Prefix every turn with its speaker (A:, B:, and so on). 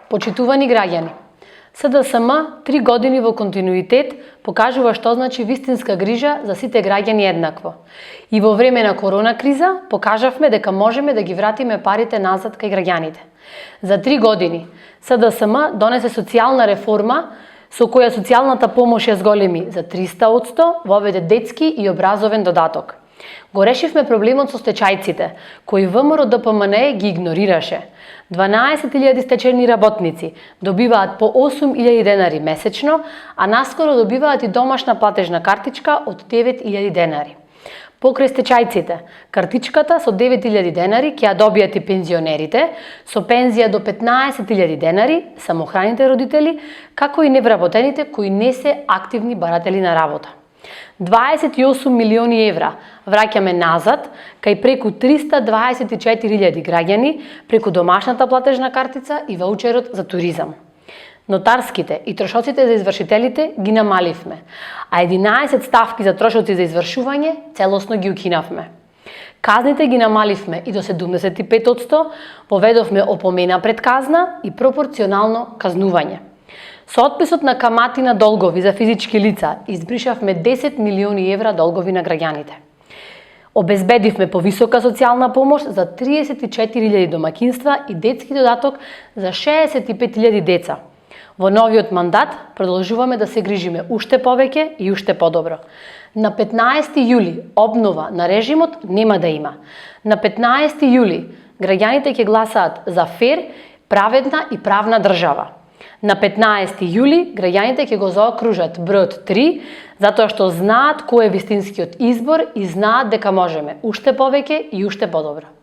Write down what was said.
A: Почитувани граѓани, СДСМ 3 години во континуитет покажува што значи вистинска грижа за сите граѓани еднакво. И во време на корона криза покажавме дека можеме да ги вратиме парите назад кај граѓаните. За 3 години СДСМ донесе социјална реформа со која социјалната помош ја зголеми за 300%, воведе детски и образовен додаток. Го решивме проблемот со стечајците, кои ВМРО ДПМН ги игнорираше. 12.000 стечени работници добиваат по 8.000 денари месечно, а наскоро добиваат и домашна платежна картичка од 9.000 денари. Покрај стечајците, картичката со 9.000 денари ќе ја добијат и пензионерите, со пензија до 15.000 денари, самохраните родители, како и невработените кои не се активни баратели на работа. 28 милиони евра враќаме назад кај преку 324.000 граѓани преку домашната платежна картица и ваучерот за туризам. Нотарските и трошоците за извршителите ги намаливме, а 11 ставки за трошоци за извршување целосно ги укинавме. Казните ги намаливме и до 75%, поведовме опомена пред казна и пропорционално казнување. Со отписот на камати на долгови за физички лица избришавме 10 милиони евра долгови на граѓаните. Обезбедивме повисока социјална помош за 34.000 домакинства и детски додаток за 65.000 деца. Во новиот мандат продолжуваме да се грижиме уште повеќе и уште подобро. На 15 јули обнова на режимот нема да има. На 15 јули граѓаните ќе гласаат за фер, праведна и правна држава. На 15 јули граѓаните ќе го заокружат бројот 3, затоа што знаат кој е вистинскиот избор и знаат дека можеме уште повеќе и уште подобро.